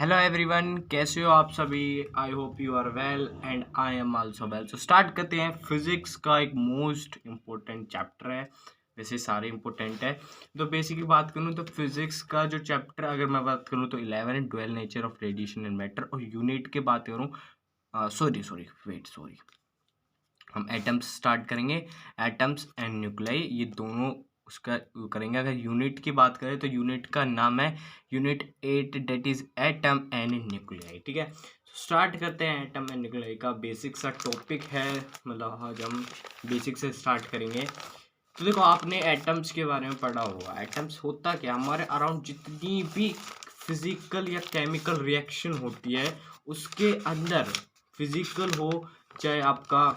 Hello everyone, कैसे हो आप सभी। I hope you are well and I am also well. So start करते हैं। फिजिक्स का एक मोस्ट इम्पोर्टेंट चैप्टर है, वैसे सारे इम्पोर्टेंट है। तो बेसिकली बात करूँ तो फिजिक्स का जो चैप्टर अगर मैं बात करूँ तो 11 है, dual nature of radiation and matter. और यूनिट की बात करूँ, सॉरी हम एटम्स स्टार्ट करेंगे। एटम्स एंड न्यूक्लियाई, ये दोनों उसका करेंगे। अगर यूनिट की बात करें तो यूनिट का नाम है unit 8, that is atom and nuclei. ठीक है, स्टार्ट करते हैं। एटम एंड न्यूक्लियाई का बेसिक सा टॉपिक है, मतलब आज हम बेसिक से स्टार्ट करेंगे। तो देखो, आपने एटम्स के बारे में पढ़ा होगा। एटम्स होता क्या, हमारे अराउंड जितनी भी फिजिकल या केमिकल रिएक्शन होती है उसके अंदर, फिजिकल हो चाहे आपका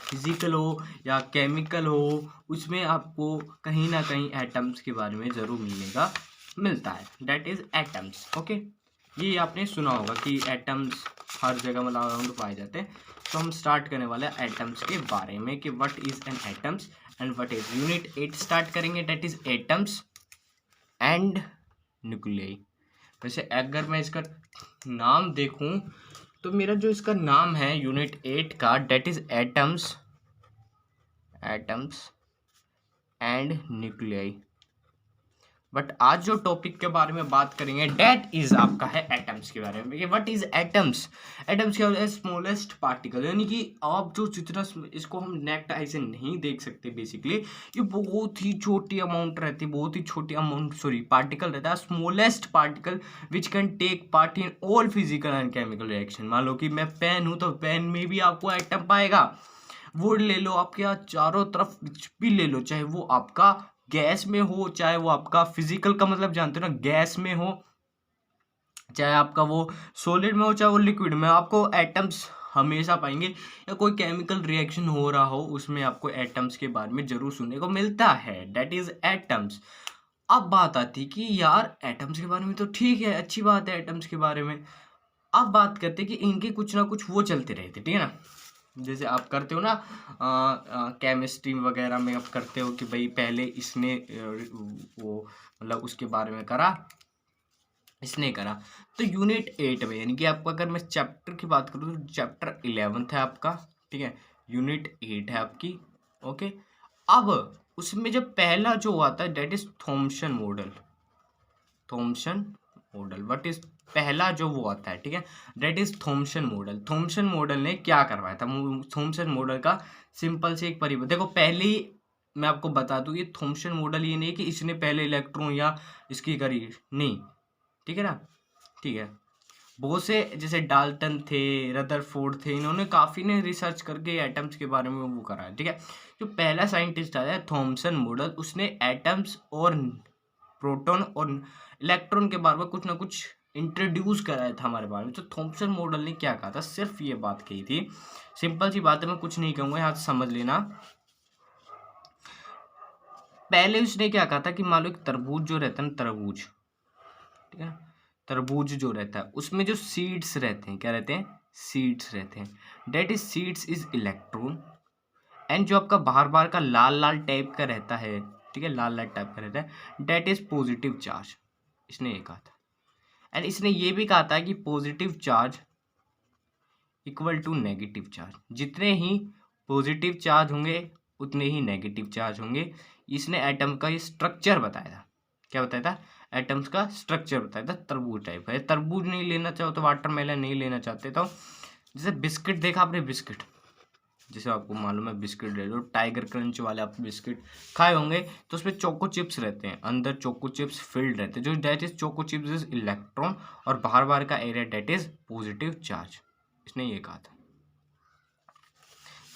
फिजिकल हो या केमिकल हो, उसमें आपको कहीं ना कहीं एटम्स के बारे में ज़रूर मिलता है। That is atoms. ओके, ये आपने सुना होगा कि एटम्स हर जगह मतलब अराउंड पाए जाते हैं। तो हम स्टार्ट करने वाले हैं एटम्स के बारे में कि what is an atoms and what is unit 8 start करेंगे, that is atoms and nuclei. वैसे अगर मैं इसका नाम देखूं तो मेरा जो इसका नाम है यूनिट 8 का, that is atoms and nuclei. But आज जो टॉपिक के बारे में बात करेंगे डेट इज आपका है एटम्स के बारे में। What is atoms? एटम्स क्या होता है? स्मॉलेस्ट पार्टिकल, यानी कि आप जो जितना इसको हम नेक्ट आई से नहीं देख सकते। बेसिकली ये बहुत ही छोटी अमाउंट रहती है, बहुत ही छोटी अमाउंट पार्टिकल रहता है, smallest particle which can take part in all physical and chemical reaction. मान लो कि मैं पेन हूं तो पेन में भी आपको एटम पाएगा। वुड ले लो, आपके यहाँ चारों तरफ कुछ भी ले लो, चाहे वो आपका गैस में हो, चाहे वो आपका फिजिकल का मतलब जानते हो ना, गैस में हो, चाहे आपका वो सॉलिड में हो, चाहे वो लिक्विड में, आपको एटम्स हमेशा पाएंगे। या कोई केमिकल रिएक्शन हो रहा हो उसमें आपको एटम्स के बारे में जरूर सुनने को मिलता है। That is atoms. अब बात आती कि यार एटम्स के बारे में तो ठीक है, अच्छी बात है एटम्स के बारे में। अब बात करते कि इनके कुछ ना कुछ वो चलते रहते, ठीक है ना। जैसे आप करते हो ना केमिस्ट्री वगैरह में, आप करते हो कि भाई पहले इसने वो मतलब उसके बारे में करा, इसने करा। तो यूनिट 8 में, यानी कि आपको अगर मैं चैप्टर की बात करूँ तो चैप्टर 11 है आपका, ठीक है, यूनिट 8 है आपकी। ओके, अब उसमें जो पहला जो आता है that is Thomson model. Thomson model what is, पहला जो वो आता है, ठीक है, that is Thomson model. Thomson model ने क्या करवाया था? थॉमसन मॉडल का सिंपल से एक परिवर्तन देखो। पहले ही मैं आपको बता दूं, ये थॉमसन मॉडल ये नहीं कि इसने पहले इलेक्ट्रॉन या इसकी करी, नहीं, ठीक है ना। ठीक है, बहुत से जैसे डाल्टन थे, रदरफोर्ड थे, इन्होंने काफ़ी ने रिसर्च करके एटम्स के बारे में वो करा है। ठीक है, जो पहला साइंटिस्ट आया थॉमसन मॉडल, उसने एटम्स और प्रोटॉन और इलेक्ट्रॉन के बारे में कुछ ना कुछ इंट्रोड्यूस कराया था हमारे बारे में। तो थॉमसन मॉडल ने क्या कहा था? सिर्फ ये बात कही थी, सिंपल सी बात है, मैं कुछ नहीं कहूँगा, यहाँ से समझ लेना। पहले उसने क्या कहा था कि मान लो एक तरबूज जो रहता है ना, तरबूज, ठीक है, तरबूज जो रहता है उसमें जो सीड्स रहते हैं, क्या रहते हैं? सीड्स रहते हैं। That is seeds is electron, and जो आपका बाहर बाहर का लाल लाल टाइप का रहता है, ठीक है, लाल लाल टाइप का रहता है, डेट इज पॉजिटिव चार्ज। इसने ये कहा था। एंड इसने ये भी कहा था कि positive charge equal to negative charge. जितने ही पॉजिटिव चार्ज होंगे उतने ही नेगेटिव चार्ज होंगे। इसने एटम का ये स्ट्रक्चर बताया था। क्या बताया था? एटम्स का स्ट्रक्चर बताया था। तरबूज टाइप का, तरबूज नहीं लेना चाहो तो वाटरमेलन नहीं लेना चाहते तो जैसे बिस्किट देखा आपने, बिस्किट, जैसे आपको मालूम है बिस्किट ले लो, टाइगर क्रंच वाले आप बिस्किट खाए होंगे, तो उसमें चोको चिप्स रहते हैं, अंदर चोको चिप्स फिल्ड रहते हैं। जो that is choco chips is electron, और बाहर बाहर का area that is positive charge. इसने ये कहा था।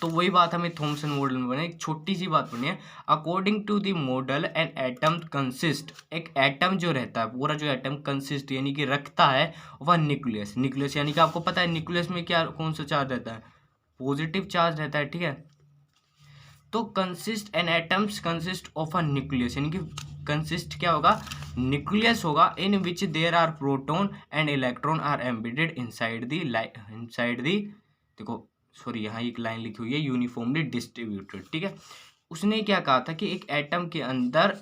तो वही बात हमें थॉमसन मॉडल में बने, एक छोटी सी बात बनी है। According to the model an atom consist, एक एटम जो रहता है, पूरा जो एटम कंसिस्ट यानी कि रखता है, वह न्यूक्लियस, न्यूक्लियस यानी कि आपको पता है न्यूक्लियस में क्या, कौन सा चार्ज रहता है? पॉजिटिव चार्ज रहता है, ठीक है। तो consist an atoms consist of a nucleus, यानी कि कंसिस्ट क्या होगा? न्यूक्लियस होगा, in which there are proton and electron are embedded inside the, देखो सॉरी यहाँ एक लाइन लिखी हुई है, यूनिफॉर्मली डिस्ट्रीब्यूटेड, ठीक है। उसने क्या कहा था कि एक एटम के अंदर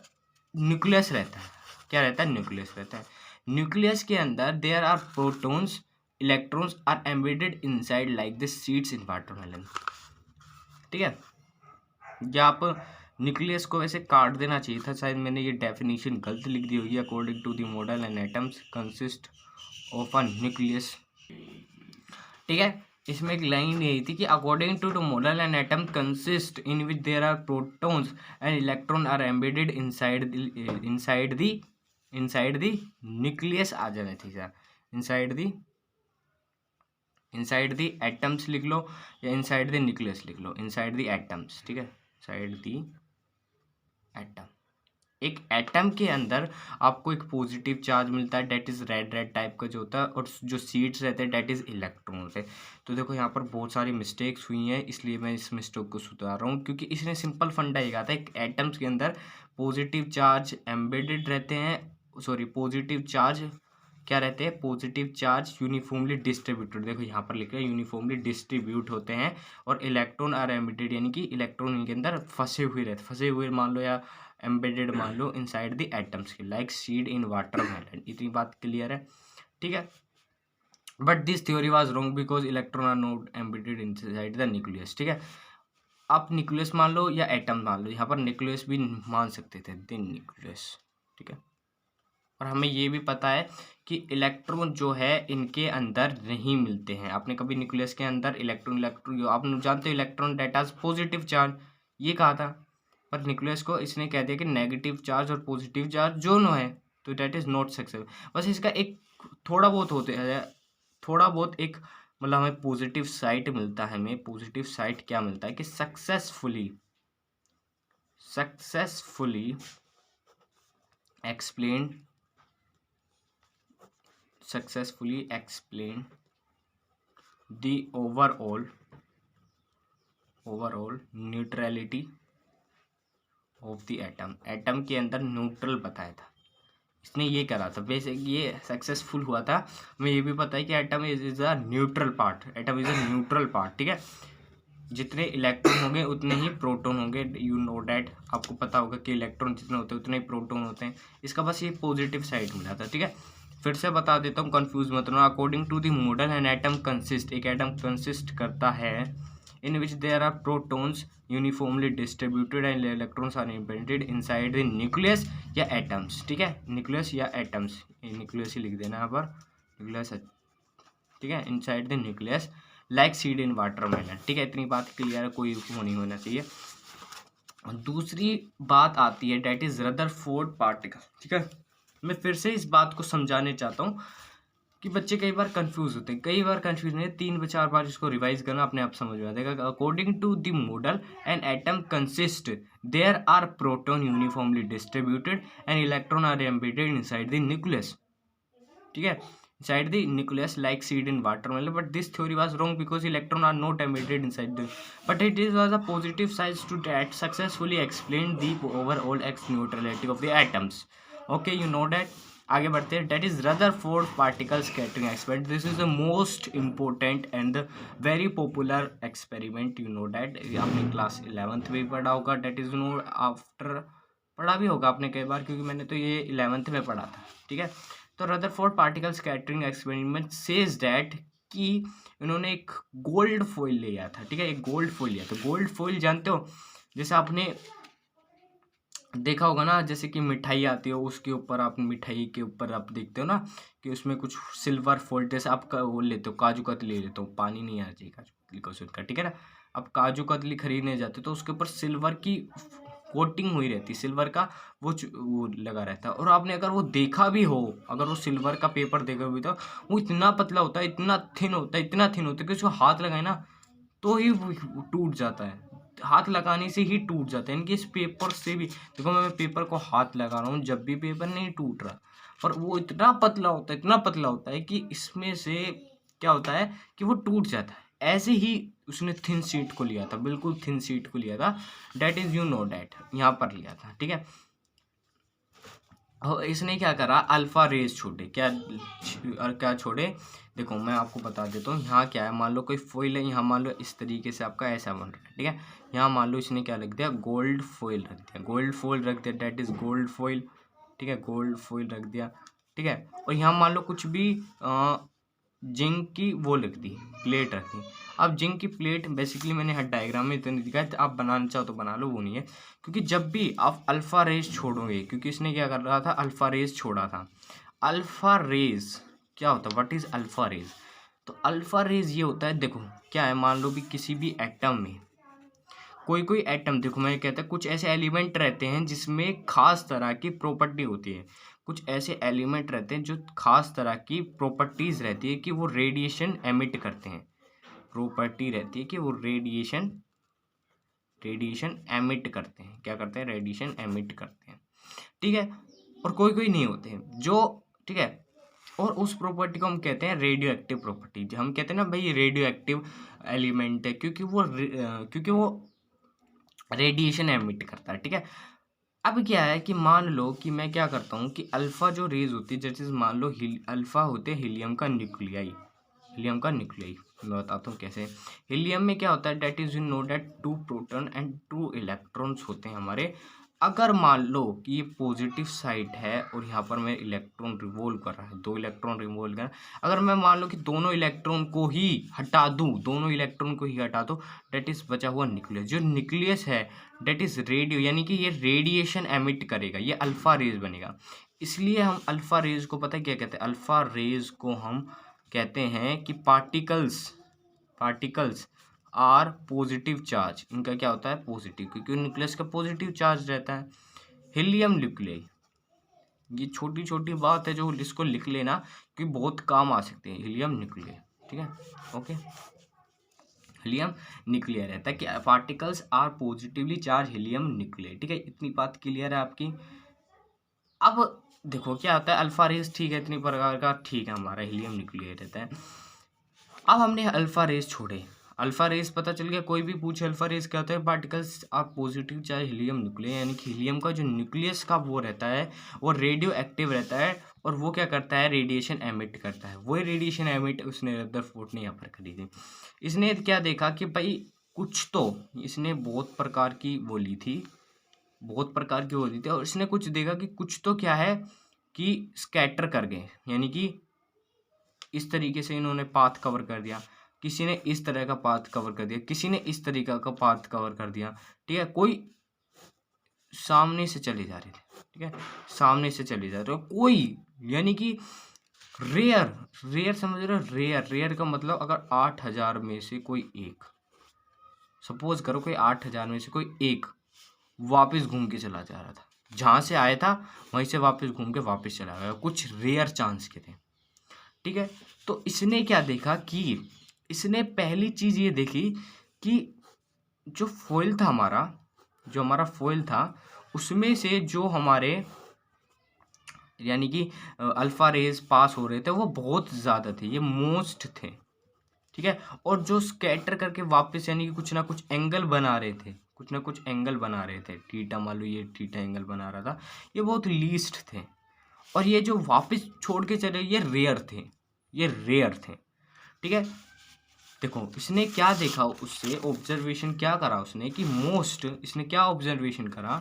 न्यूक्लियस रहता है। क्या रहता है? न्यूक्लियस रहता है। न्यूक्लियस के अंदर there are protons, electrons are embedded inside like the seeds in watermelon. ठीक है, या आप न्यूक्लियस को वैसे काट देना चाहिए था, शायद मैंने ये डेफिनेशन गलत लिख दी होगी। According to the model and atoms consist of a nucleus. ठीक है, इसमें एक लाइन यही थी कि according to the model an atom consist in which there are protons and electron are embedded inside the nucleus. आ जाना थी सर, इनसाइड द एटम्स लिख लो या इनसाइड द न्यूक्लियस लिख लो, इनसाइड द एटम्स। ठीक है, इनसाइड द एटम। एक atom के अंदर आपको एक पॉजिटिव चार्ज मिलता है, that is red red type का जो होता है, और जो सीड्स रहते हैं डेट इज इलेक्ट्रॉन होते हैं। तो देखो यहाँ पर बहुत सारी मिस्टेक्स हुई हैं, इसलिए मैं इस मिस्टेक को सुधार रहा हूँ, क्योंकि इसने सिंपल फंडा ये कहा था एक एटम्स के अंदर पॉजिटिव चार्ज एम्बेडेड रहते हैं, सॉरी पॉजिटिव चार्ज क्या रहते हैं, पॉजिटिव चार्ज यूनिफॉर्मली डिस्ट्रीब्यूटेड। देखो यहाँ पर लिखा है यूनिफॉर्मली डिस्ट्रीब्यूट होते हैं, और इलेक्ट्रॉन आर एम्बेडेड यानी कि इलेक्ट्रॉन इनके अंदर फंसे हुए मान लो, या एम्बेडेड मान लो इनसाइड द एटम्स के, लाइक सीड इन वाटरमेलन। इतनी बात क्लियर है। ठीक है, but this theory was wrong because electron are not embedded inside the nucleus. ठीक है, आप न्यूक्लियस मान लो या एटम मान लो, यहाँ पर न्यूक्लियस भी मान सकते थे, द न्यूक्लियस। ठीक है, और हमें ये भी पता है कि इलेक्ट्रॉन जो है इनके अंदर नहीं मिलते हैं। आपने कभी न्यूक्लियस के अंदर इलेक्ट्रॉन आप जानते हो electron that has positive charge, ये कहा था, पर न्यूक्लियस को इसने कह दिया कि नेगेटिव चार्ज और पॉजिटिव चार्ज दोनों है, तो डेट इज नॉट सक्सेसफुल। बस इसका एक थोड़ा बहुत होते हैं, थोड़ा बहुत एक मतलब हमें पॉजिटिव साइड मिलता है। हमें पॉजिटिव साइड क्या मिलता है कि successfully explain the overall neutrality of the atom के अंदर न्यूट्रल बताया था, इसने ये करा था बेसिक, ये सक्सेसफुल हुआ था। हमें ये भी पता है कि atom is a neutral part. ठीक है, जितने इलेक्ट्रॉन होंगे उतने ही प्रोटॉन होंगे, यू नो डैट। आपको पता होगा कि इलेक्ट्रॉन जितने होते हैं उतने ही प्रोटॉन होते हैं। इसका बस ये पॉजिटिव साइड मिला था। ठीक है, फिर से बता देता हूँ, कंफ्यूज मत होना। According to the model an atom consist, एक एटम कंसिस्ट करता है in which there are protons uniformly distributed and electrons are embedded inside the nucleus या एटम्स। ठीक है, न्यूक्लियस या एटम्स, न्यूक्लियस ही लिख देना यहाँ पर, न्यूक्लियस। ठीक है, inside the nucleus like seed in watermelon. ठीक है, इतनी बात क्लियर है, कोई वो नहीं होना चाहिए। दूसरी बात आती है डेट इज रदरफोर्ड पार्टिकल। ठीक है, मैं फिर से इस बात को समझाने चाहता हूँ कि बच्चे कई बार कंफ्यूज होते हैं, नहीं, 3-4 बार इसको रिवाइज करना, अपने आप समझ में आ जाएगा। According to the model an atom consist there are proton uniformly distributed and electron are embedded inside the nucleus. ठीक है, inside the nucleus like seed in watermelon, but this theory was wrong because electrons are not emitted inside the, but it is was a positive side to that successfully explained the overall X neutrality of the atoms. Okay, you know that. आगे बढ़ते हैं, that is Rutherford particle scattering experiment. This is the most important and the very popular experiment, you know that. आपने class 11th में पढ़ा होगा, date is know after पढ़ा भी होगा आपने कई बार, क्योंकि मैंने तो ये 11th में पढ़ा था। ठीक है, तो Rutherford particle scattering experiment says that कि इन्होंने एक गोल्ड फॉइल लिया था। ठीक है, एक गोल्ड फॉइल लिया था। गोल्ड फॉइल जानते हो, जैसे आपने देखा होगा ना, जैसे कि मिठाई आती हो, उसके ऊपर आप मिठाई के ऊपर आप देखते हो ना कि उसमें कुछ सिल्वर फॉइल, जैसे आप वो लेते हो, काजू कतली लेते हो, पानी नहीं आना चाहिए काजू कतली को सुनकर। ठीक है ना, आप काजू कतली खरीदने जाते हो तो उसके ऊपर सिल्वर की कोटिंग हुई रहती, सिल्वर का वो लगा रहता है। और आपने अगर वो देखा भी हो, अगर वो सिल्वर का पेपर देखा भी, तो वो इतना पतला होता है, इतना थिन होता है कि उसको हाथ लगाए ना तो ही टूट जाता है, हाथ लगाने से ही टूट जाता है। इनके इस पेपर से भी देखो, मैं पेपर को हाथ लगा रहा हूँ, जब भी पेपर नहीं टूट रहा, पर वो इतना पतला होता है कि इसमें से क्या होता है कि वो टूट जाता है। ऐसे ही उसने थिन शीट को लिया था, बिल्कुल थिन शीट को लिया था, that is you know that, यहाँ पर लिया था। ठीक है, और इसने क्या करा, अल्फा रेज छोड़े, क्या छोड़े, देखो मैं आपको बता देता हूँ। यहाँ क्या है, मान लो कोई फॉइल है, यहाँ मान लो इस तरीके से आपका ऐसा बन रहा है। ठीक है, यहाँ मान लो इसने क्या रख दिया, गोल्ड फॉइल रख दिया, डेट इज गोल्ड फॉइल। ठीक है, गोल्ड फॉइल रख दिया। ठीक है। और यहाँ मान लो कुछ भी जिंक की वो लिख दी, प्लेट रख दी। अब जिंक की प्लेट बेसिकली मैंने हर डायग्राम में इतनी दिखाया, तो आप बनाना चाहो तो बना लो, वो नहीं है। क्योंकि जब भी आप अल्फा रेज छोड़ोगे, क्योंकि इसने क्या कर रहा था, अल्फा रेज छोड़ा था। अल्फा रेज क्या होता है, व्हाट इज अल्फा रेज? तो अल्फा रेज ये होता है, देखो क्या है, मान लो भी किसी भी एटम में कोई एटम, देखो मैं कहता है कुछ ऐसे एलिमेंट रहते हैं जिसमें खास तरह की प्रॉपर्टी होती है। कुछ ऐसे एलिमेंट रहते हैं जो खास तरह की प्रॉपर्टीज रहती है कि वो रेडिएशन एमिट करते हैं। प्रॉपर्टी रहती है कि वो रेडिएशन एमिट करते हैं। क्या करते हैं? रेडिएशन एमिट करते हैं, ठीक है। और कोई नहीं होते हैं जो, ठीक है। और उस प्रॉपर्टी को हम कहते हैं रेडियो एक्टिव प्रॉपर्टी। हम कहते हैं ना भाई रेडियो एक्टिव एलिमेंट है, क्योंकि वो रेडिएशन एमिट करता है, ठीक है। अब क्या है कि मान लो कि मैं क्या करता हूँ कि अल्फा जो रेज होती है, जैसे मान लो अल्फा होते हैं हीलियम का न्यूक्लियाई। मैं बताता हूँ कैसे। हीलियम में क्या होता है, that is you know that 2 proton and 2 electrons होते हैं हमारे। अगर मान लो कि ये पॉजिटिव साइड है और यहाँ पर मैं इलेक्ट्रॉन रिवॉल्व कर रहा है, 2 इलेक्ट्रॉन रिवॉल्व कर रहा है। अगर मैं मान लो कि दोनों इलेक्ट्रॉन को ही हटा दूँ, डेट इज बचा हुआ न्यूक्लियस। जो न्यूक्लियस है डेट इज रेडियो, यानी कि ये रेडिएशन एमिट करेगा, ये अल्फा रेज बनेगा। इसलिए हम अल्फा रेज को पता है क्या कहते हैं, अल्फा रेज को हम कहते हैं कि पार्टिकल्स आर पॉजिटिव चार्ज। इनका क्या होता है, पॉजिटिव, क्योंकि न्यूक्लियस का पॉजिटिव चार्ज रहता है। हीलियम न्यूक्लियाई, ये छोटी छोटी बात है जो इसको लिख लेना कि बहुत काम आ सकते हैं। हीलियम न्यूक्लियाई, ठीक है, ओके। हीलियम न्यूक्लियर रहता है कि particles are positively charge helium nuclear, ठीक है। इतनी बात क्लियर है आपकी। अब देखो क्या होता है, अल्फा रेज, ठीक है, इतनी प्रकार का, ठीक है, हमारा हीलियम न्यूक्लियर रहता है। अब हमने अल्फा रेज छोड़े, अल्फा रेज पता चल गया। कोई भी पूछे अल्फा रेज क्या होता है, particles are positive charge helium nuclear, यानी कि हीलियम का जो न्यूक्लियस का वो रहता है वो रेडियो एक्टिव रहता है, और वो क्या करता है, रेडिएशन एमिट करता है। वही रेडिएशन एमिट उसने रदरफोर्ड ने यहाँ पर करी थी। इसने क्या देखा कि भाई कुछ तो, इसने बहुत प्रकार की वो ली थी, और इसने कुछ देखा कि कुछ तो क्या है कि स्कैटर कर गए, यानी कि इस तरीके से इन्होंने पाथ कवर कर दिया। किसी ने इस तरह का पाथ कवर कर दिया, किसी ने इस तरीका का पाथ कवर कर दिया, ठीक है। कोई सामने से चले जा रहे थे, ठीक है, सामने से चले जा रहे हो कोई, यानी कि रेयर समझ रहे हो, रेयर का मतलब अगर 8000 में से कोई एक, सपोज करो कोई 8000 में से कोई एक वापस घूम के चला जा रहा था, जहां से आया था वहीं से वापस घूम के वापस चला गया, कुछ रेयर चांस के थे, ठीक है। तो इसने क्या देखा कि इसने पहली चीज ये देखी कि जो फॉइल था हमारा फॉइल था, उसमें से जो हमारे यानी कि अल्फा रेज पास हो रहे थे वो बहुत ज़्यादा थे, ये मोस्ट थे, ठीक है। और जो स्कैटर करके वापस यानी कि कुछ ना कुछ एंगल बना रहे थे, थीटा मान लो ये थीटा एंगल बना रहा था, ये बहुत लीस्ट थे। और ये जो वापस छोड़ के चले ये रेयर थे, ठीक है। देखो इसने क्या देखा, उससे ऑब्जर्वेशन क्या करा उसने कि इसने क्या ऑब्जर्वेशन करा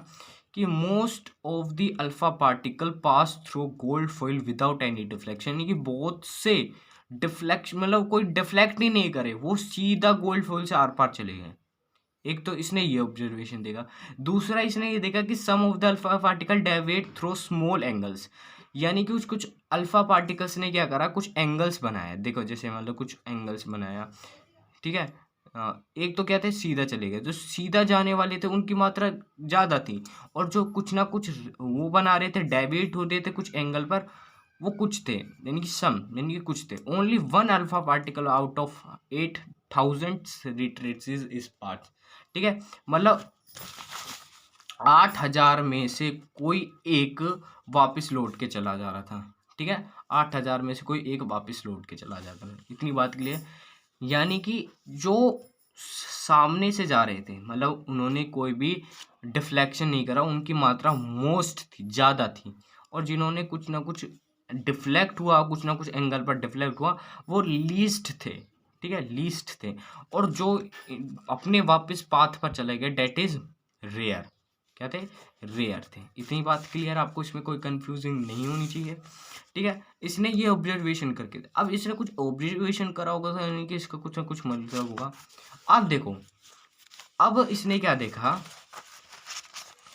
कि most of the alpha particle pass through gold foil without any deflection, यानी कि बहुत से डिफ्लेक्शन, मतलब कोई डिफ्लेक्ट ही नहीं करे, वो सीधा गोल्ड फॉइल से आर पार चले गए। एक तो इसने ये ऑब्जर्वेशन देखा। दूसरा इसने ये देखा कि some of the alpha particle deviate through small angles, यानी कि कुछ अल्फा पार्टिकल्स ने क्या करा, कुछ एंगल्स बनाया। देखो जैसे मान लो कुछ एंगल्स बनाया, ठीक है। एक तो क्या थे, सीधा चले गए, जो सीधा जाने वाले थे उनकी मात्रा ज़्यादा थी, और जो कुछ ना कुछ वो बना रहे थे, डेविएट होते थे कुछ एंगल पर, वो कुछ थे, यानी कि कुछ थे। Only 1 alpha particle out of 8000 retraces इस पाथ, ठीक है। मतलब 8000 में से कोई एक वापस लौट के चला जा रहा था, ठीक है। 8000 में से कोई एक वापस लौट के चला जाता था, इतनी बात क्लियर। यानी कि जो सामने से जा रहे थे, मतलब उन्होंने कोई भी डिफ्लेक्शन नहीं करा, उनकी मात्रा मोस्ट थी, ज़्यादा थी। और जिन्होंने कुछ ना कुछ डिफ्लेक्ट हुआ, कुछ ना कुछ एंगल पर डिफ्लेक्ट हुआ, वो लीस्ट थे, ठीक है, लीस्ट थे। और जो अपने वापस पाथ पर चले गए डेट इज रेयर, क्या थे, रेयर थे। इतनी बात क्लियर, आपको इसमें कोई कंफ्यूजिंग नहीं होनी चाहिए, ठीक है, इसने ये ऑब्जर्वेशन करके, अब इसने कुछ ऑब्जर्वेशन करा होगा तो यानी कि इसका कुछ ना कुछ मतलब होगा। अब देखो, अब इसने क्या देखा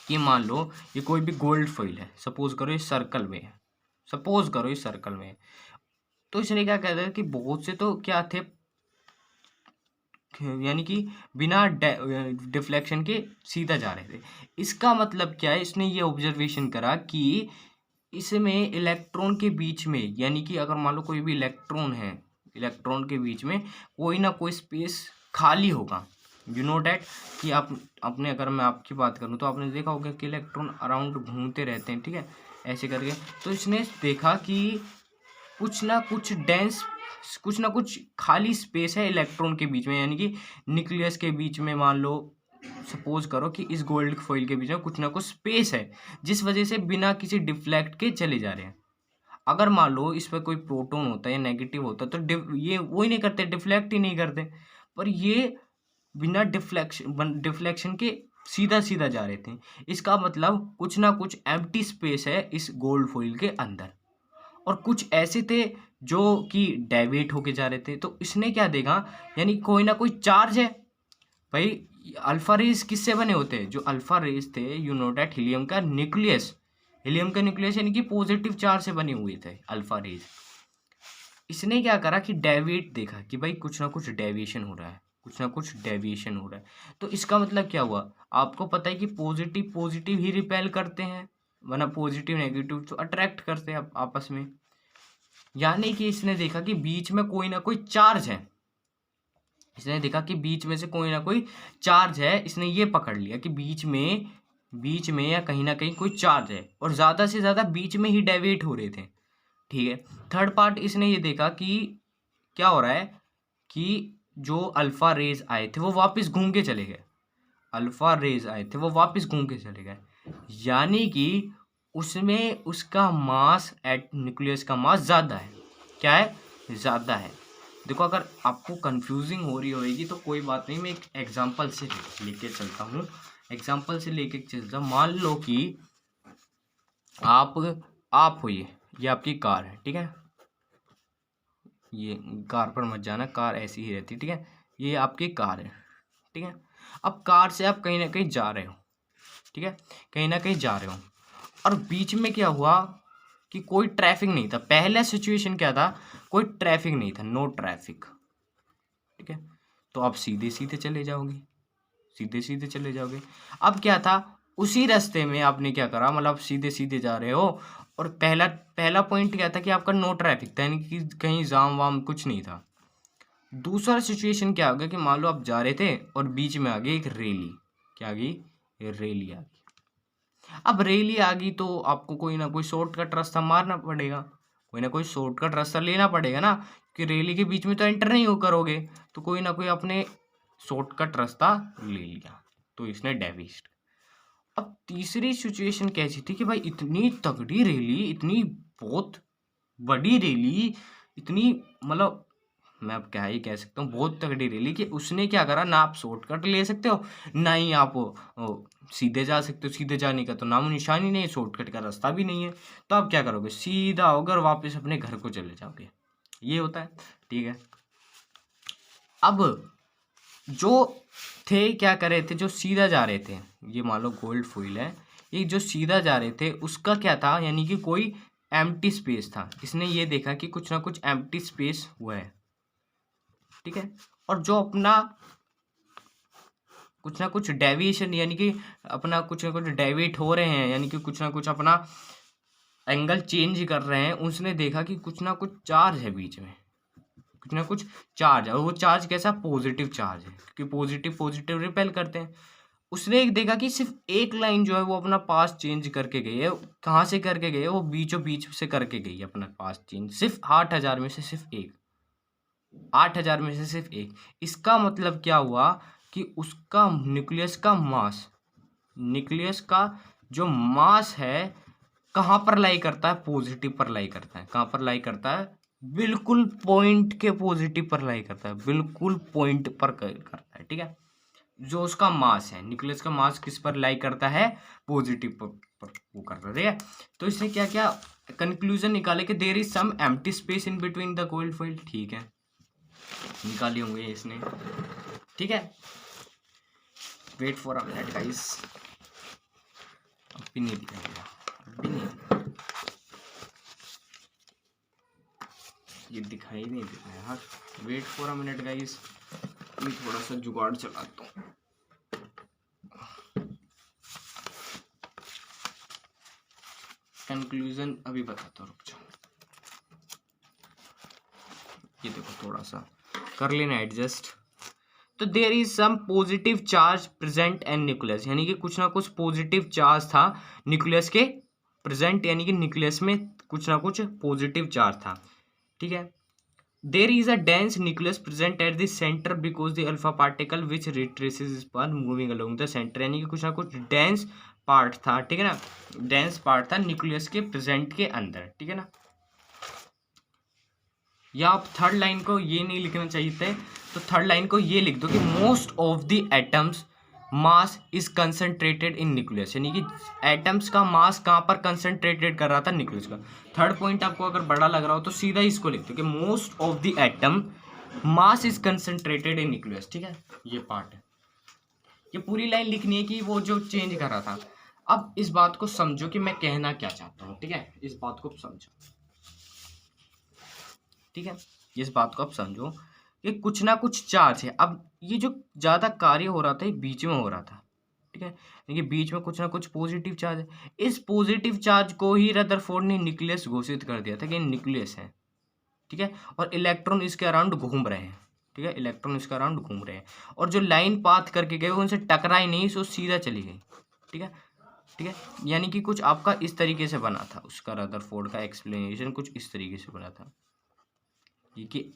कि मान लो ये कोई भी गोल्ड फॉइल है, सपोज करो इस सर्कल में है, सपोज करो इस सर्कल में है, तो इसने क्या कहता है कि बहुत से तो क्या थे, यानी कि बिना डिफ्लेक्शन के सीधा जा रहे थे। इसका मतलब क्या है, इसने ये ऑब्जर्वेशन करा कि इसमें इलेक्ट्रॉन के बीच में, यानी कि अगर मान लो कोई भी इलेक्ट्रॉन है, इलेक्ट्रॉन के बीच में कोई ना कोई स्पेस खाली होगा। यू नो डैट कि आप अपने, अगर मैं आपकी बात करूं तो आपने देखा होगा कि इलेक्ट्रॉन अराउंड घूमते रहते हैं, ठीक है, ऐसे करके। तो इसने देखा कि कुछ ना कुछ डेंस, कुछ ना कुछ खाली स्पेस है इलेक्ट्रॉन के बीच में, यानी कि न्यूक्लियस के बीच में। मान लो सपोज करो कि इस गोल्ड फॉइल के बीच में कुछ ना कुछ स्पेस है, जिस वजह से बिना किसी डिफ्लेक्ट के चले जा रहे हैं। अगर मान लो इस पर कोई प्रोटॉन होता है या नेगेटिव होता है तो ये वो ही नहीं करते, डिफ्लेक्ट ही नहीं करते, पर ये बिना डिफ्लेक्शन के सीधा सीधा जा रहे थे। इसका मतलब कुछ ना कुछ एम्प्टी स्पेस है इस गोल्ड फॉइल के अंदर, और कुछ ऐसे थे जो कि डेविएट होके जा रहे थे। तो इसने क्या देखा, यानी कोई ना कोई चार्ज है। भाई अल्फा रेज किससे बने होते हैं, जो अल्फा रेज थे, यू नो डैट हीलियम का न्यूक्लियस, हीलियम का न्यूक्लियस यानी कि पॉजिटिव चार्ज से बने हुए थे अल्फा रेज। इसने क्या करा कि डेविएट देखा कि भाई कुछ ना कुछ डेविएशन हो रहा है, कुछ ना कुछ डेविएशन हो रहा है। तो इसका मतलब क्या हुआ, आपको पता है कि पॉजिटिव पॉजिटिव ही रिपेल करते हैं, वरना पॉजिटिव नेगेटिव तो अट्रैक्ट करते हैं आपस में। यानी कि इसने देखा कि बीच में कोई ना कोई चार्ज है, इसने देखा कि बीच में से कोई ना कोई चार्ज है। इसने ये पकड़ लिया कि बीच में या कहीं ना कहीं कोई चार्ज है, और ज़्यादा से ज़्यादा बीच में ही डेविएट हो रहे थे, ठीक है। थर्ड पार्ट इसने ये देखा कि क्या हो रहा है कि जो अल्फा रेज आए थे वो वापस घूम के चले गए, अल्फा रेज आए थे वो वापस घूम के चले गए, यानी कि उसमें उसका मास, एट न्यूक्लियस का मास ज़्यादा है। क्या है, ज़्यादा है। देखो अगर आपको कंफ्यूजिंग हो रही होगी तो कोई बात नहीं, मैं एक एग्जांपल से लेके चलता हूँ, एग्जांपल से लेके चलता हूँ। मान लो कि आप हो, ये आपकी कार है, ठीक है, ये कार पर मत जाना, कार ऐसी ही रहती है, ठीक है, ये आपकी कार है, ठीक है। अब कार से आप कहीं ना कहीं जा रहे हो, ठीक है, कहीं ना कहीं जा रहे हो, और बीच में क्या हुआ कि कोई ट्रैफिक नहीं था। पहला सिचुएशन क्या था, कोई ट्रैफिक नहीं था, नो ट्रैफिक, ठीक है, तो आप सीधे सीधे चले जाओगे, सीधे सीधे चले जाओगे। अब क्या था, उसी रास्ते में आपने क्या करा, मतलब आप सीधे सीधे जा रहे हो, और पहला पहला पॉइंट क्या था कि आपका नो ट्रैफिक था, यानी कि कहीं जाम वाम कुछ नहीं था। दूसरा सिचुएशन क्या हो गया कि मान लो आप जा रहे थे और बीच में आ गई एक रेली, क्या आ गई, रेली आ गई। अब रेली आ गई तो आपको कोई ना कोई शॉर्टकट रास्ता मारना पड़ेगा, कोई ना कोई शॉर्टकट रास्ता लेना पड़ेगा ना, कि रेली के बीच में तो एंटर नहीं हो करोगे, तो कोई ना कोई अपने शॉर्टकट रास्ता ले लिया, तो इसने डेविस्ट। अब तीसरी सिचुएशन कैसी थी कि भाई इतनी तगड़ी रैली, इतनी बहुत बड़ी रैली, इतनी मतलब मैं अब क्या ही कह सकता हूँ, बहुत तगड़ी रैली कि उसने क्या करा, ना आप शॉर्टकट ले सकते हो, ना ही आप सीधे जा सकते हो, सीधे जाने का तो नामो निशान ही नहीं है, शॉर्टकट का रास्ता भी नहीं है। तो आप क्या करोगे, सीधा होकर वापस अपने घर को चले जाओगे, ये होता है, ठीक है। अब जो थे क्या कर रहे थे, जो सीधा जा रहे थे, ये मान लो गोल्ड फॉइल है, ये जो सीधा जा रहे थे उसका क्या था, यानी कि कोई एम्प्टी स्पेस था। इसने ये देखा कि कुछ ना कुछ एम्प्टी स्पेस हुआ है, ठीक है, और जो अपना कुछ ना कुछ डेविएशन, यानी कि अपना कुछ ना कुछ डेविएट हो रहे हैं, यानी कि कुछ ना कुछ अपना एंगल चेंज कर रहे हैं, उसने देखा कि कुछ ना कुछ चार्ज है बीच में, कुछ ना कुछ चार्ज है, और वो चार्ज कैसा, पॉजिटिव चार्ज है, क्योंकि पॉजिटिव पॉजिटिव रिपेल करते हैं। उसने एक देखा कि सिर्फ एक लाइन जो है वो अपना पास चेंज करके गई है। कहाँ से करके गई है, वो बीचों बीच से करके गई है अपना पास चेंज, सिर्फ 8,000 में से सिर्फ एक, 8,000 में से सिर्फ एक। इसका मतलब क्या हुआ कि उसका न्यूक्लियस का मास, न्यूक्लियस का जो मास है कहाँ पर लाई करता है, पॉजिटिव पर लाई करता है। कहाँ पर लाई करता है, बिल्कुल पॉइंट के पॉजिटिव पर लाई करता है, बिल्कुल पॉइंट पर करता है, ठीक है। जो उसका मास है, न्यूक्लियस का मास किस पर लाई करता है, पॉजिटिव पर वो करता है, ठीक है। तो इसने क्या किया, कंक्लूजन निकाले कि there is some empty space in between the gold foil. ठीक है, निकाले होंगे इसने। ठीक है, wait for a minute guys, अभी नहीं दिखाएगा, अभी नहीं दिखाएगा, ये दिखाई नहीं दे रहा है यार। Wait for a minute guys, मैं थोड़ा सा जुगाड़ चलाता हूँ। कंक्लूजन अभी बताता हूँ, रुक जाओ। ये देखो थोड़ा सा कर लेना एडजस्ट। तो there is some positive charge present and nucleus, यानी कि कुछ ना कुछ पॉजिटिव चार्ज था न्यूक्लियस के प्रेजेंट, यानी कि न्यूक्लियस में कुछ ना कुछ पॉजिटिव चार्ज था। ठीक है, there is a dense nucleus present at the centre because the alpha particle which retraces पर मूविंग अलोंग द सेंटर, यानी कि कुछ ना कुछ डेंस पार्ट था। ठीक है ना, डेंस पार्ट था न्यूक्लियस के प्रेजेंट के अंदर। ठीक है ना, या आप थर्ड लाइन को ये नहीं लिखना चाहिए थे, तो थर्ड लाइन को ये लिख दो कि most of the atoms mass is concentrated in nucleus, यानी कि एटम्स का मास कहाँ पर कंसंट्रेटेड कर रहा था, न्यूक्लियस का। थर्ड पॉइंट आपको अगर बड़ा लग रहा हो तो सीधा इसको लिख दो कि most of the atom mass is concentrated in nucleus. ठीक है, ये पार्ट है, ये पूरी लाइन लिखनी है कि वो जो चेंज कर रहा था। अब इस बात को समझो कि मैं कहना क्या चाहता हूँ। ठीक है, इस बात को समझो। ठीक है, इस बात को आप समझो कि कुछ ना कुछ चार्ज है। अब ये जो ज्यादा कार्य हो रहा था ये बीच में हो रहा था। ठीक है, देखिए बीच में कुछ ना कुछ पॉजिटिव चार्ज है। इस पॉजिटिव चार्ज को ही रदरफोर्ड ने न्यूक्लियस घोषित कर दिया था कि न्यूक्लियस है। ठीक है, और इलेक्ट्रॉन इसके अराउंड घूम रहे हैं। ठीक है, इलेक्ट्रॉन इसके अराउंड घूम रहे हैं, और जो लाइन पाथ करके गए उनसे टकराई नहीं, सो सीधा चली गई। ठीक है, ठीक है, यानी कि कुछ आपका इस तरीके से बना था, उसका रदरफोर्ड का एक्सप्लेनेशन कुछ इस तरीके से बना था कि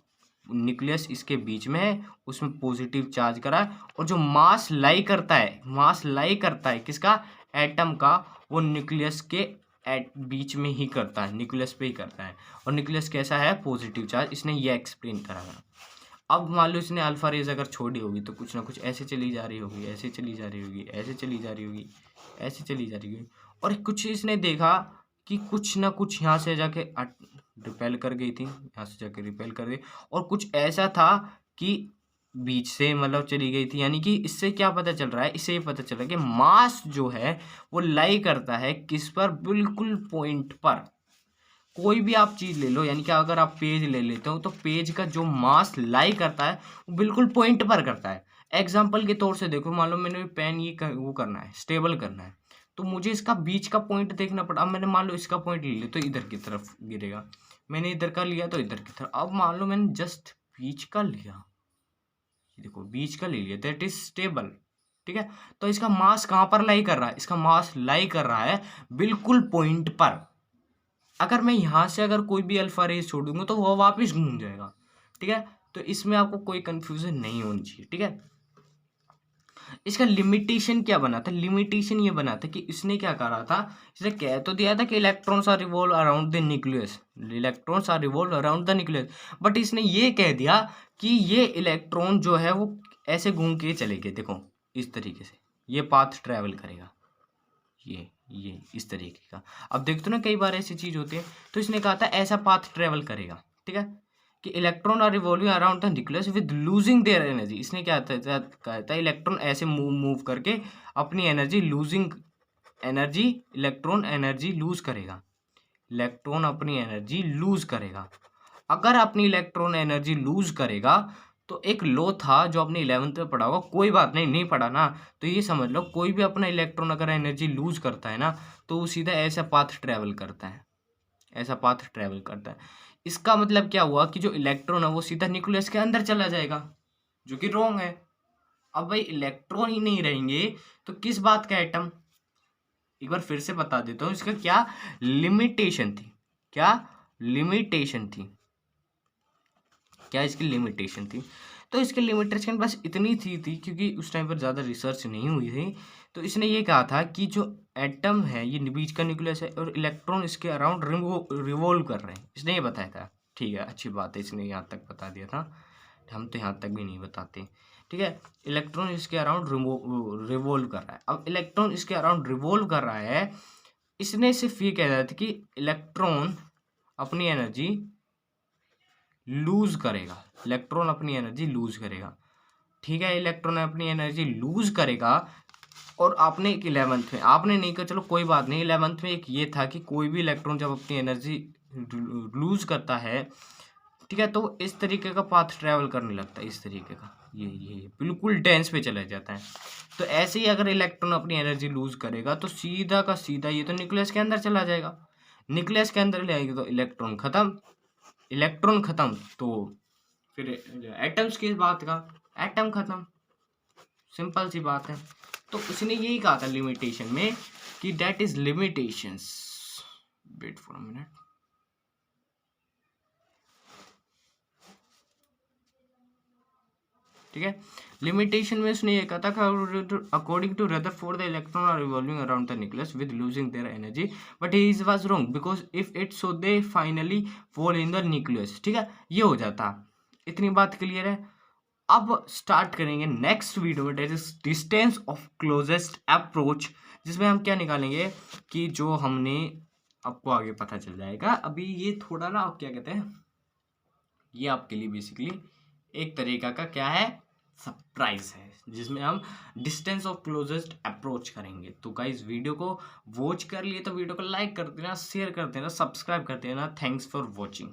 न्यूक्लियस इसके बीच में है, उसमें पॉजिटिव चार्ज करा है, और जो मास लाई करता है, मास लाई करता है किसका, एटम का, वो न्यूक्लियस के बीच में ही करता है, न्यूक्लियस पे ही करता है। और न्यूक्लियस कैसा है, पॉजिटिव चार्ज, इसने ये एक्सप्लेन करा है। अब मान लो इसने अल्फा रेज अगर छोड़ी होगी तो कुछ ना कुछ ऐसे चली जा रही होगी, ऐसे चली जा रही होगी, ऐसे चली जा रही होगी, ऐसे चली जा रही होगी, और कुछ इसने देखा कि कुछ ना कुछ यहाँ से जाके रिपेल कर गई थी, यहाँ से जाके रिपेल कर गई, और कुछ ऐसा था कि बीच से मतलब चली गई थी। यानी कि इससे क्या पता चल रहा है, इससे ये पता चल रहा है कि मास जो है वो लाई करता है किस पर, बिल्कुल पॉइंट पर। कोई भी आप चीज ले लो, यानी कि अगर आप पेज ले लेते हो तो पेज का जो मास लाई करता है वो बिल्कुल पॉइंट पर करता है। एग्जाम्पल के तौर से देखो, मान लो मैंने पेन वो करना है, स्टेबल करना है, तो मुझे इसका बीच का पॉइंट देखना पड़ा। अब मैंने मान लो इसका पॉइंट ले लिया तो इधर की तरफ गिरेगा, मैंने इधर का लिया तो इधर की तरफ। अब मान लो मैंने जस्ट बीच का लिया, देखो बीच का ले लिया, दैट इज स्टेबल। ठीक है, तो इसका मास कहाँ पर लाई कर रहा है, इसका मास लाई कर रहा है बिल्कुल पॉइंट पर। अगर मैं यहाँ से अगर कोई भी अल्फा रेज छोड़ दूंगा तो वह वापस घूम जाएगा। ठीक है, तो इसमें आपको कोई कंफ्यूजन नहीं होनी चाहिए। ठीक है, इसका लिमिटेशन क्या बना था, लिमिटेशन ये बना था कि इसने क्या करा था, इसने कह तो दिया था कि electrons are revolve around the nucleus, electrons are revolve around the nucleus, but इसने ये कह दिया कि ये इलेक्ट्रॉन जो है वो ऐसे घूम के चले गए, देखो इस तरीके से ये पाथ ट्रेवल करेगा, ये इस तरीके का। अब देखते हो ना कई बार ऐसी चीज होती है, तो इसने कहा था ऐसा पाथ ट्रेवल करेगा। ठीक है, कि electron are revolving around the nucleus with losing their energy. इसने क्या कहा था, इलेक्ट्रॉन ऐसे मूव करके अपनी energy losing, energy electron energy lose करेगा, इलेक्ट्रॉन अपनी एनर्जी लूज करेगा। अगर अपनी इलेक्ट्रॉन एनर्जी लूज करेगा तो एक लॉ था जो आपने 11th में पढ़ा होगा, कोई बात नहीं, नहीं पढ़ा ना तो ये समझ लो, कोई भी अपना इलेक्ट्रॉन अगर एनर्जी लूज करता है ना तो वो सीधा ऐसा पाथ ट्रेवल करता है, ऐसा पाथ ट्रेवल करता है। इसका मतलब क्या हुआ कि जो इलेक्ट्रॉन है वो सीधा न्यूक्लियस के अंदर चला जाएगा, जो कि रॉन्ग है। अब भाई इलेक्ट्रॉन ही नहीं रहेंगे तो किस बात का एटम, एक बार फिर से बता देता हूँ इसका क्या लिमिटेशन थी, क्या लिमिटेशन थी, क्या इसकी लिमिटेशन थी। तो इसकी लिमिटेशन बस इतनी थी क्योंकि उस टाइम पर ज़्यादा रिसर्च नहीं हुई थी, तो इसने ये कहा था कि जो एटम है ये बीच का न्यूक्लियस है और इलेक्ट्रॉन इसके अराउंड रिवॉल्व कर रहे हैं, इसने ये बताया था। ठीक है, अच्छी बात है, इसने यहाँ तक बता दिया था, हम तो यहाँ तक भी नहीं बताते। ठीक है, इलेक्ट्रॉन इसके अराउंड रिवॉल्व कर रहा है। अब इलेक्ट्रॉन इसके अराउंड रिवॉल्व कर रहा है, इसने सिर्फ ये कह रहा था कि इलेक्ट्रॉन अपनी एनर्जी लूज करेगा, इलेक्ट्रॉन अपनी एनर्जी लूज करेगा, ठीक है, इलेक्ट्रॉन अपनी एनर्जी लूज करेगा। और आपने एक 11th में आपने नहीं कहा, चलो कोई बात नहीं, 11th में एक ये था कि कोई भी इलेक्ट्रॉन जब अपनी एनर्जी लूज करता है, ठीक है, तो इस तरीके का पाथ ट्रेवल करने लगता है, इस तरीके का, ये बिल्कुल डेंस पे चला जाता है। तो ऐसे ही अगर इलेक्ट्रॉन अपनी एनर्जी लूज करेगा तो सीधा का सीधा ये तो न्यूक्लियस के अंदर चला जाएगा, न्यूक्लियस के अंदर ले आएगी तो इलेक्ट्रॉन खत्म, इलेक्ट्रॉन खत्म तो फिर एटम्स की बात का, एटम खत्म, सिंपल सी बात है। तो उसने यही कहा था लिमिटेशन में कि that is limitations, wait for a minute, ठीक है, लिमिटेशन में उसने ये कहा था according to Rutherford the electron are revolving around the nucleus with losing their energy but he was wrong because if it so they finally fall in the nucleus, ठीक है, ये हो जाता। इतनी बात क्लियर है। अब स्टार्ट करेंगे नेक्स्ट वीडियो में, that is distance of closest approach, जिसमें हम क्या निकालेंगे कि जो हमने, आपको आगे पता चल जाएगा। अभी ये थोड़ा ना, आप क्या कहते हैं, ये आपके लिए बेसिकली एक तरीका का क्या है, सरप्राइज है, जिसमें हम डिस्टेंस ऑफ क्लोजेस्ट अप्रोच करेंगे। तो गाइस वीडियो को वॉच कर लिए तो वीडियो को लाइक कर देना, शेयर कर देना, सब्सक्राइब कर देना। Thanks for watching.